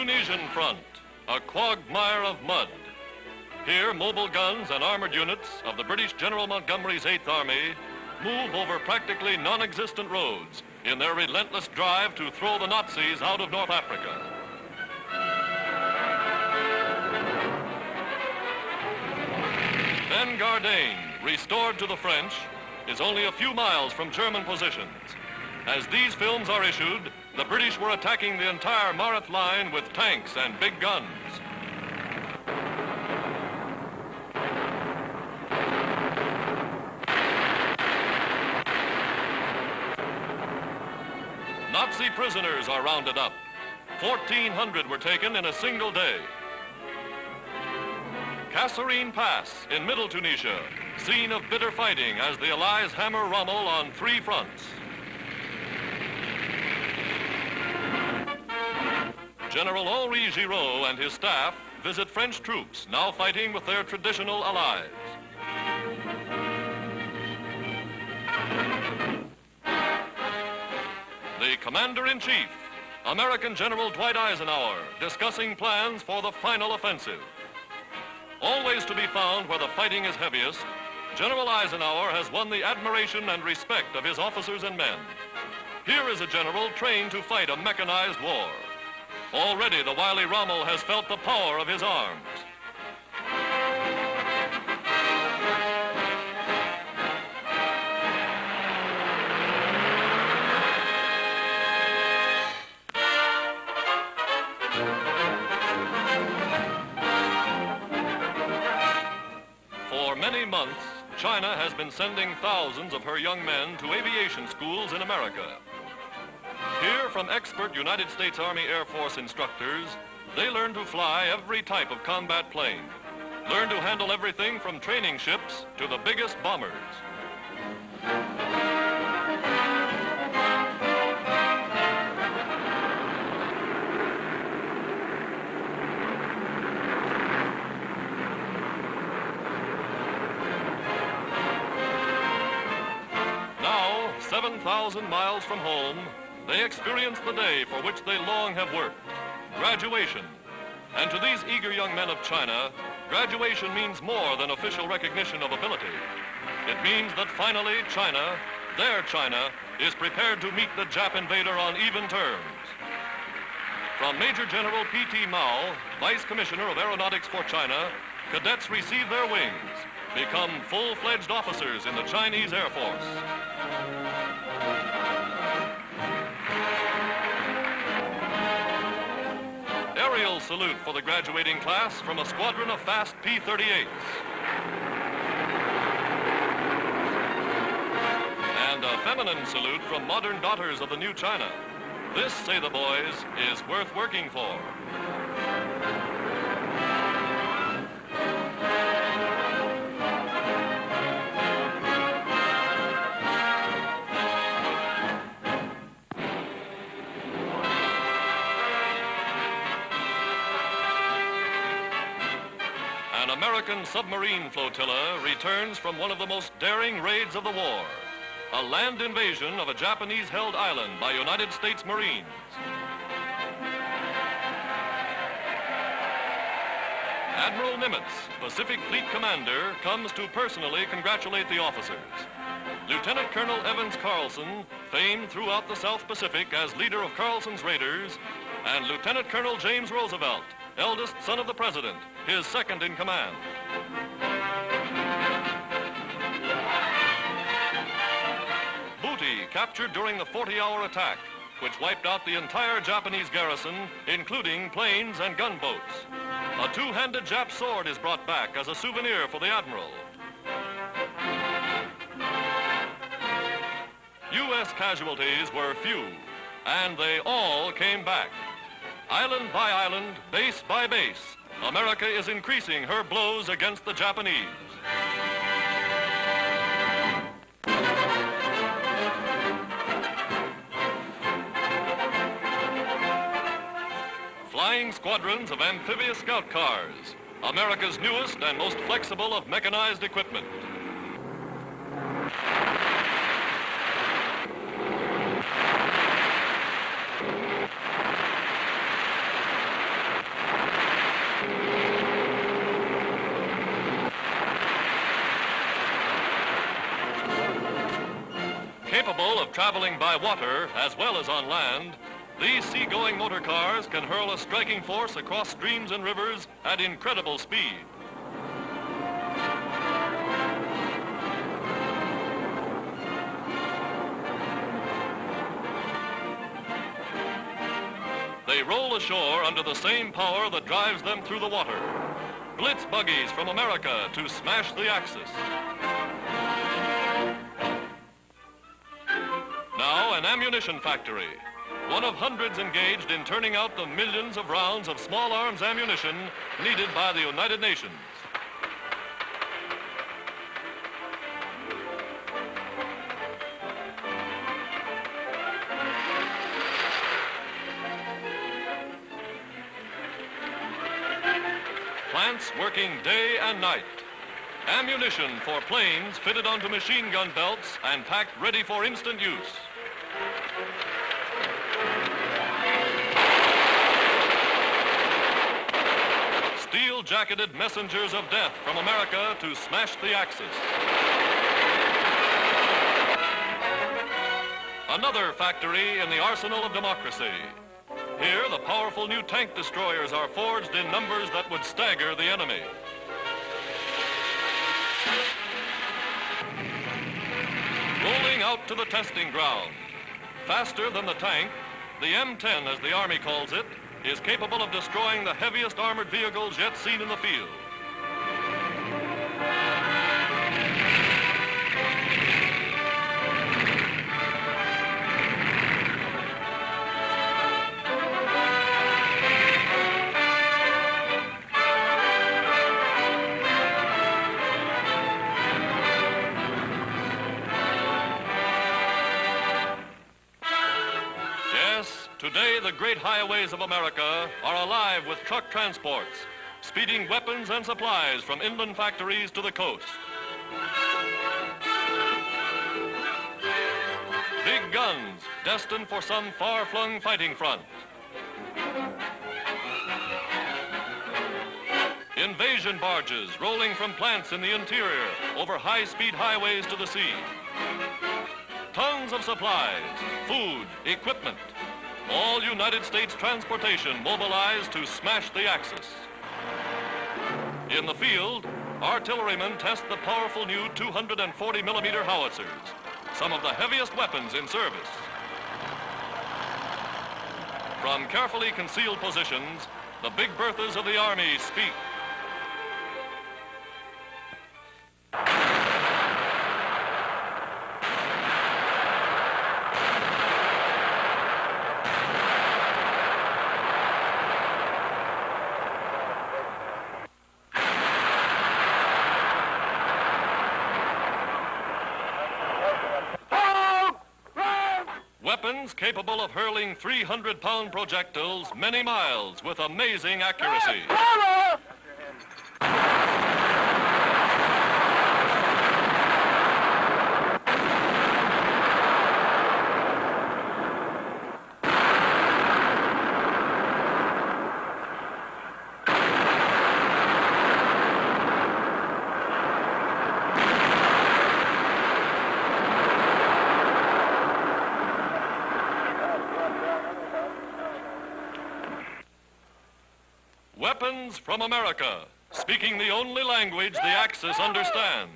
Tunisian front, a quagmire of mud. Here, mobile guns and armored units of the British General Montgomery's 8th Army move over practically non-existent roads in their relentless drive to throw the Nazis out of North Africa. Ben Gardain, restored to the French, is only a few miles from German positions. As these films are issued, the British were attacking the entire Mareth line with tanks and big guns. Nazi prisoners are rounded up. 1,400 were taken in a single day. Kasserine Pass in Middle Tunisia, scene of bitter fighting as the Allies hammer Rommel on 3 fronts. General Henri Giraud and his staff visit French troops now fighting with their traditional allies. The Commander-in-Chief, American General Dwight Eisenhower, discussing plans for the final offensive. Always to be found where the fighting is heaviest, General Eisenhower has won the admiration and respect of his officers and men. Here is a general trained to fight a mechanized war. Already the wily Rommel has felt the power of his arms. For many months, China has been sending thousands of her young men to aviation schools in America. Here, from expert United States Army Air Force instructors, they learn to fly every type of combat plane, learn to handle everything from training ships to the biggest bombers. Now, 7,000 miles from home, they experience the day for which they long have worked, graduation. And to these eager young men of China, graduation means more than official recognition of ability. It means that finally China, their China, is prepared to meet the Jap invader on even terms. From Major General P.T. Mao, Vice Commissioner of Aeronautics for China, cadets receive their wings, become full-fledged officers in the Chinese Air Force. Aerial salute for the graduating class from a squadron of fast P-38s. And a feminine salute from modern daughters of the new China. This, say the boys, is worth working for. An American submarine flotilla returns from one of the most daring raids of the war, a land invasion of a Japanese-held island by United States Marines. Admiral Nimitz, Pacific Fleet Commander, comes to personally congratulate the officers. Lieutenant Colonel Evans Carlson, famed throughout the South Pacific as leader of Carlson's Raiders, and Lieutenant Colonel James Roosevelt, eldest son of the President, his second in command. Booty, captured during the 40-hour attack, which wiped out the entire Japanese garrison, including planes and gunboats. A two-handed Jap sword is brought back as a souvenir for the Admiral. U.S. casualties were few, and they all came back. Island by island, base by base, America is increasing her blows against the Japanese. Flying squadrons of amphibious scout cars, America's newest and most flexible of mechanized equipment. traveling by water as well as on land, these seagoing motor cars can hurl a striking force across streams and rivers at incredible speed. They roll ashore under the same power that drives them through the water. Blitz buggies from America to smash the Axis. Now an ammunition factory, one of hundreds engaged in turning out the millions of rounds of small arms ammunition needed by the United Nations. Plants working day and night. Ammunition for planes fitted onto machine gun belts and packed ready for instant use. Steel-jacketed messengers of death from America to smash the Axis. Another factory in the arsenal of democracy. Here, the powerful new tank destroyers are forged in numbers that would stagger the enemy. Rolling out to the testing ground. Faster than the tank, the M10, as the Army calls it, is capable of destroying the heaviest armored vehicles yet seen in the field. Today, the great highways of America are alive with truck transports, speeding weapons and supplies from inland factories to the coast. Big guns destined for some far-flung fighting front. Invasion barges rolling from plants in the interior over high-speed highways to the sea. Tons of supplies, food, equipment. All United States transportation mobilized to smash the Axis. In the field, artillerymen test the powerful new 240-millimeter howitzers, some of the heaviest weapons in service. From carefully concealed positions, the Big Berthas of the Army speak. Weapons capable of hurling 300-pound projectiles many miles with amazing accuracy. Weapons from America, speaking the only language the Axis understands.